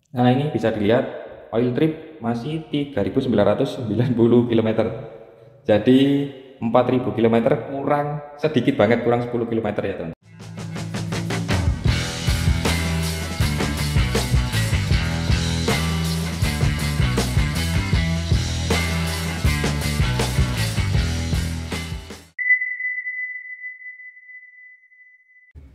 Nah, ini bisa dilihat oil trip masih 3.990 km. Jadi 4.000 km kurang sedikit banget, kurang 10 km ya teman.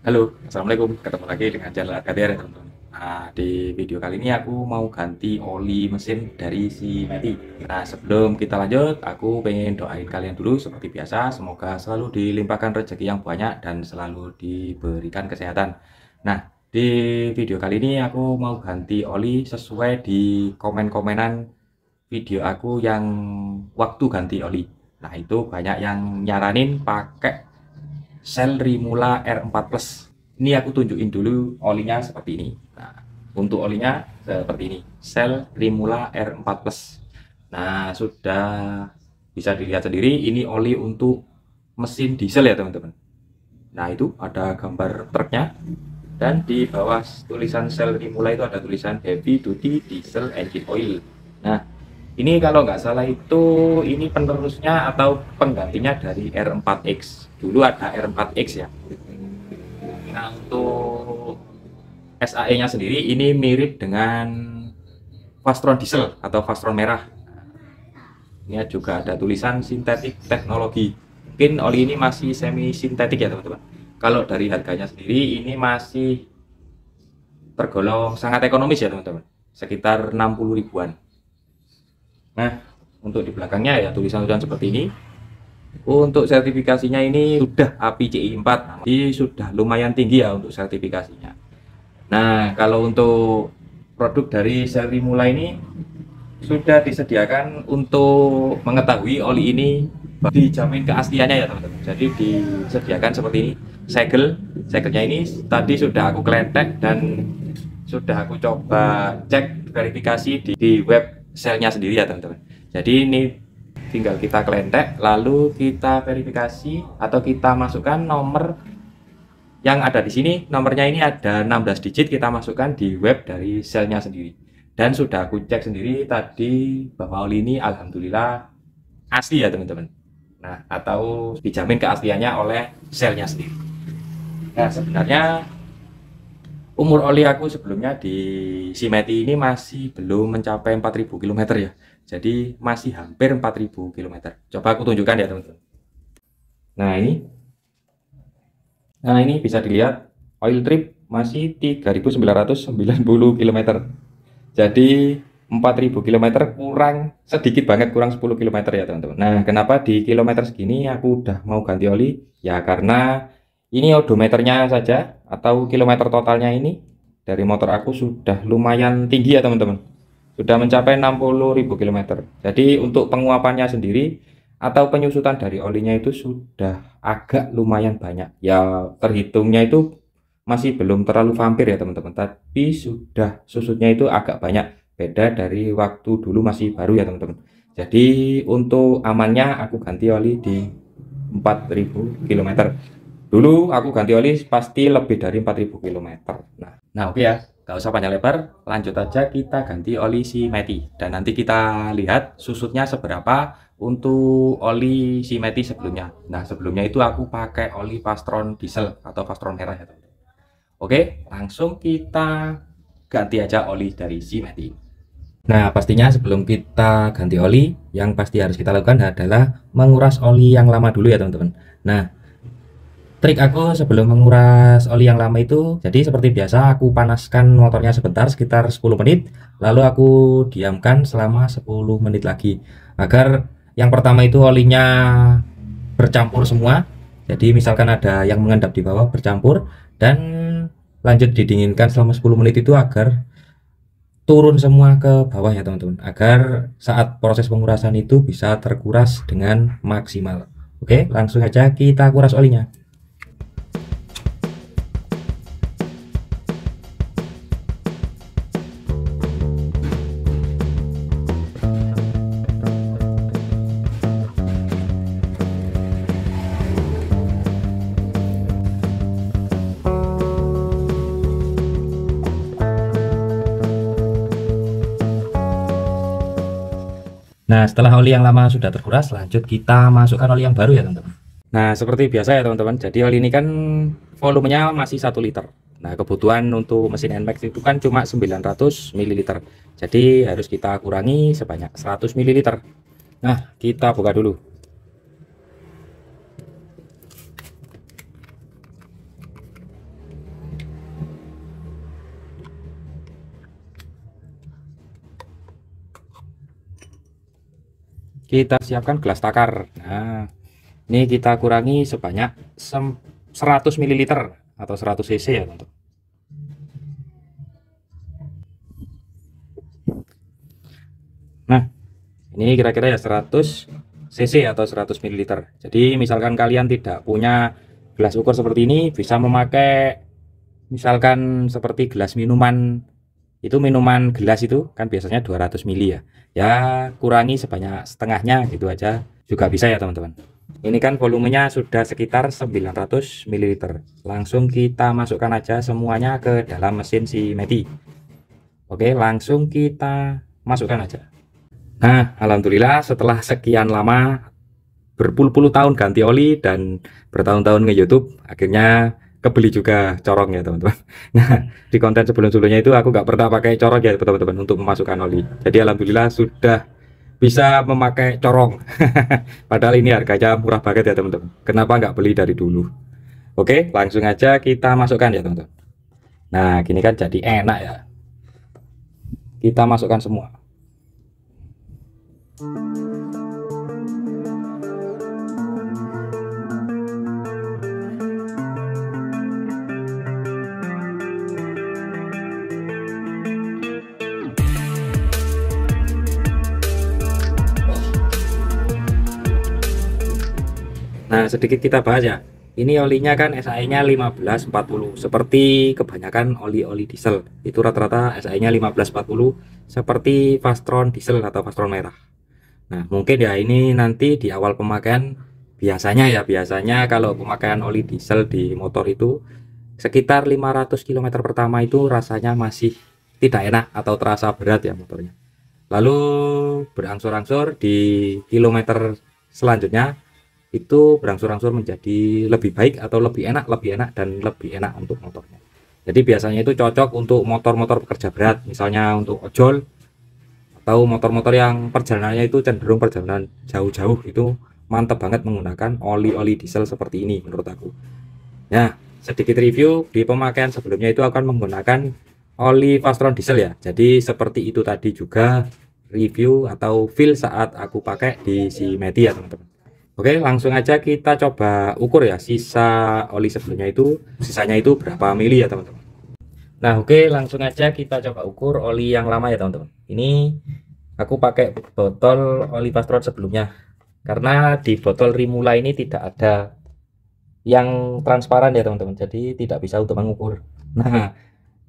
Halo, assalamualaikum. Ketemu lagi dengan channel AKDR ya teman-teman. Nah, di video kali ini aku mau ganti oli mesin dari si Meti. Nah, sebelum kita lanjut, aku pengen doain kalian dulu seperti biasa. Semoga selalu dilimpahkan rezeki yang banyak dan selalu diberikan kesehatan. Nah, di video kali ini aku mau ganti oli sesuai di komen-komenan video aku yang waktu ganti oli. Nah, itu banyak yang nyaranin pakai Shell Rimula R4 Plus. Ini aku tunjukin dulu olinya seperti ini. Nah, untuk olinya seperti ini, Shell Rimula R4 Plus. Nah, sudah bisa dilihat sendiri, ini oli untuk mesin diesel ya teman-teman. Nah, itu ada gambar truknya, dan di bawah tulisan Shell Rimula itu ada tulisan Heavy Duty Diesel Engine Oil. Nah, ini kalau nggak salah itu ini penerusnya atau penggantinya dari R4X. Dulu ada R4X ya. Nah, untuk SAE-nya sendiri ini mirip dengan Fastron diesel atau Fastron merah. Ini juga ada tulisan sintetik teknologi. Mungkin oli ini masih semi sintetik ya teman-teman. Kalau dari harganya sendiri ini masih tergolong sangat ekonomis ya teman-teman. Sekitar 60 ribuan. Nah, untuk di belakangnya ya tulisan-tulisan seperti ini. Untuk sertifikasinya ini sudah API CI 4, jadi sudah lumayan tinggi ya untuk sertifikasinya. Nah, kalau untuk produk dari seri Rimula ini sudah disediakan untuk mengetahui oli ini dijamin keasliannya ya teman-teman. Jadi disediakan seperti ini, segelnya ini tadi sudah aku kletek dan sudah aku coba cek verifikasi di web Shell-nya sendiri ya teman-teman. Jadi ini tinggal kita kelentek, lalu kita verifikasi atau kita masukkan nomor yang ada di sini. Nomornya ini ada 16 digit, kita masukkan di web dari Shell-nya sendiri. Dan sudah aku cek sendiri tadi bahwa oli ini alhamdulillah asli ya teman-teman. Nah, atau dijamin keasliannya oleh Shell-nya sendiri. Nah, sebenarnya umur oli aku sebelumnya di Simeti ini masih belum mencapai 4.000 km ya. Jadi masih hampir 4.000 km. Coba aku tunjukkan ya teman-teman. Nah ini bisa dilihat oil trip masih 3.990 km. Jadi 4.000 km kurang sedikit banget, kurang 10 km ya teman-teman. Nah, kenapa di kilometer segini aku udah mau ganti oli? Ya karena ini odometernya saja atau kilometer totalnya ini dari motor aku sudah lumayan tinggi ya teman-teman. Sudah mencapai 60.000 km. Jadi untuk penguapannya sendiri atau penyusutan dari olinya itu sudah agak lumayan banyak. Ya terhitungnya itu masih belum terlalu vampir ya teman-teman, tapi sudah susutnya itu agak banyak, beda dari waktu dulu masih baru ya teman-teman. Jadi untuk amannya aku ganti oli di 4.000 km. Dulu aku ganti oli pasti lebih dari 4.000 km. Nah oke ya, gak usah panjang lebar, lanjut aja kita ganti oli si Meti, dan nanti kita lihat susutnya seberapa untuk oli si Meti sebelumnya. Nah, sebelumnya itu aku pakai oli Fastron diesel atau Fastron merah ya teman-teman. Oke, langsung kita ganti aja oli dari si Meti. Nah, pastinya sebelum kita ganti oli, yang pasti harus kita lakukan adalah menguras oli yang lama dulu ya teman-teman. Nah, trik aku sebelum menguras oli yang lama itu, jadi seperti biasa aku panaskan motornya sebentar sekitar 10 menit, lalu aku diamkan selama 10 menit lagi. Agar yang pertama itu olinya bercampur semua. Jadi misalkan ada yang mengendap di bawah bercampur, dan lanjut didinginkan selama 10 menit itu agar turun semua ke bawah ya teman-teman, agar saat proses pengurasan itu bisa terkuras dengan maksimal. Oke, langsung aja kita kuras olinya. Nah, setelah oli yang lama sudah terkuras, lanjut kita masukkan oli yang baru ya teman-teman. Nah, seperti biasa ya teman-teman. Jadi oli ini kan volumenya masih 1 liter. Nah, kebutuhan untuk mesin NMAX itu kan cuma 900 ml. Jadi harus kita kurangi sebanyak 100 ml. Nah, kita buka dulu. Kita siapkan gelas takar. Nah, ini kita kurangi sebanyak 100 ml atau 100 cc ya teman-teman. Nah, ini kira-kira ya 100 cc atau 100 ml. Jadi misalkan kalian tidak punya gelas ukur seperti ini, bisa memakai misalkan seperti gelas minuman. Itu minuman gelas itu kan biasanya 200 ml ya. Ya kurangi sebanyak setengahnya gitu aja juga bisa ya teman-teman. Ini kan volumenya sudah sekitar 900 ml. Langsung kita masukkan aja semuanya ke dalam mesin si Meti. Oke, langsung kita masukkan aja. Nah, alhamdulillah setelah sekian lama berpuluh-puluh tahun ganti oli dan bertahun-tahun nge-YouTube, akhirnya kebeli juga corong ya teman-teman. Nah, di konten sebelum-sebelumnya itu aku nggak pernah pakai corong ya teman-teman untuk memasukkan oli. Jadi alhamdulillah sudah bisa memakai corong. Padahal ini harganya murah banget ya teman-teman. Kenapa nggak beli dari dulu? Oke, langsung aja kita masukkan ya teman-teman. Nah, gini kan jadi enak ya. Kita masukkan semua. Nah, sedikit kita bahas ya. Ini olinya kan SAE-nya 1540. Seperti kebanyakan oli-oli diesel, itu rata-rata SAE-nya 1540 seperti Fastron diesel atau Fastron merah. Nah, mungkin ya ini nanti di awal pemakaian biasanya kalau pemakaian oli diesel di motor itu sekitar 500 km pertama itu rasanya masih tidak enak atau terasa berat ya motornya. Lalu berangsur-angsur di kilometer selanjutnya itu berangsur-angsur menjadi lebih baik atau lebih enak dan lebih enak untuk motornya. Jadi biasanya itu cocok untuk motor-motor pekerja berat, misalnya untuk ojol atau motor-motor yang perjalanannya itu cenderung perjalanan jauh-jauh, itu mantap banget menggunakan oli-oli diesel seperti ini menurut aku. Nah, sedikit review di pemakaian sebelumnya itu akan menggunakan oli Fastron diesel ya. Jadi seperti itu tadi juga review atau feel saat aku pakai di si Meti ya teman-teman. Oke, langsung aja kita coba ukur ya sisa oli sebelumnya itu, sisanya itu berapa mili ya teman-teman. Nah, oke, langsung aja kita coba ukur oli yang lama ya teman-teman. Ini aku pakai botol oli Fastron sebelumnya, karena di botol Rimula ini tidak ada yang transparan ya teman-teman, jadi tidak bisa untuk mengukur. Nah,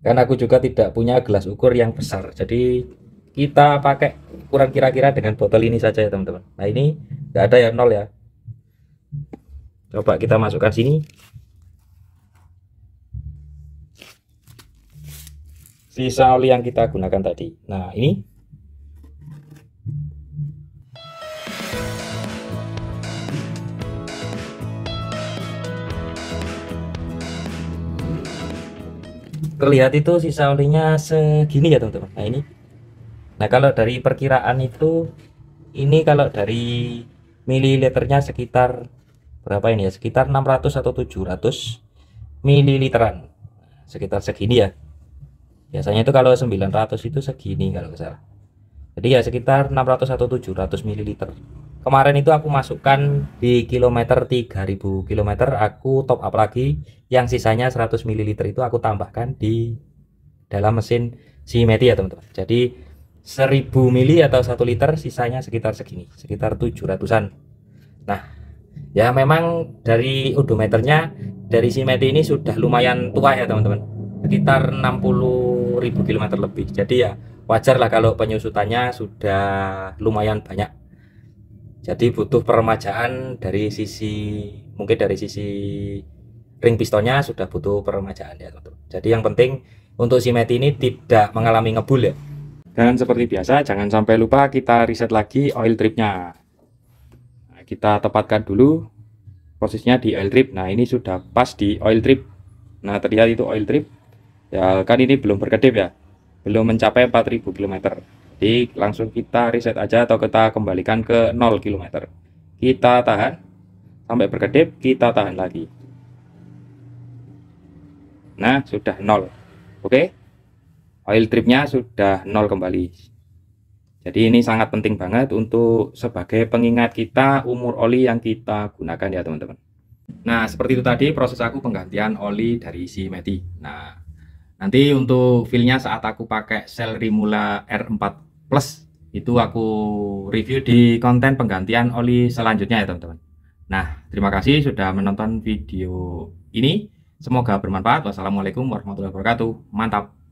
karena aku juga tidak punya gelas ukur yang besar, jadi kita pakai ukuran kira-kira dengan botol ini saja ya teman-teman. Nah, ini nggak ada ya, nol ya. Coba kita masukkan sini. Sisa oli yang kita gunakan tadi. Nah, ini. Terlihat itu sisa olinya segini ya teman-teman. Nah, ini. Nah, kalau dari perkiraan itu, ini kalau dari mililiternya sekitar berapa ini ya, sekitar 600 atau 700 mililiteran, sekitar segini ya. Biasanya itu kalau 900 itu segini kalau nggak salah. Jadi ya sekitar 600 atau 700 mililiter. Kemarin itu aku masukkan di kilometer 3000 km, aku top up lagi yang sisanya 100 mililiter itu aku tambahkan di dalam mesin si Meti ya teman-teman. Jadi 1000 mili atau 1 liter sisanya sekitar segini, sekitar 700-an. Nah, ya memang dari odometernya dari si Meti ini sudah lumayan tua ya teman-teman, sekitar 60.000 km lebih. Jadi ya wajar lah kalau penyusutannya sudah lumayan banyak. Jadi butuh peremajaan dari sisi, mungkin dari sisi ring pistonnya sudah butuh peremajaan ya teman-teman. Jadi yang penting untuk si Meti ini tidak mengalami ngebul ya. Dan seperti biasa, jangan sampai lupa kita reset lagi oil tripnya. Nah, kita tepatkan dulu posisinya di oil trip. Nah, ini sudah pas di oil trip. Nah, terlihat itu oil trip. Ya, kan ini belum berkedip ya. Belum mencapai 4000 km. Jadi, langsung kita reset aja atau kita kembalikan ke 0 km. Kita tahan sampai berkedip, kita tahan lagi. Nah, sudah 0. Oke. Oil tripnya sudah 0 kembali. Jadi ini sangat penting banget untuk sebagai pengingat kita umur oli yang kita gunakan ya teman-teman. Nah, seperti itu tadi proses aku penggantian oli dari si Meti. Nah, nanti untuk feelnya saat aku pakai Shell Rimula R4 Plus itu aku review di konten penggantian oli selanjutnya ya teman-teman. Nah, terima kasih sudah menonton video ini. Semoga bermanfaat. Wassalamualaikum warahmatullahi wabarakatuh. Mantap.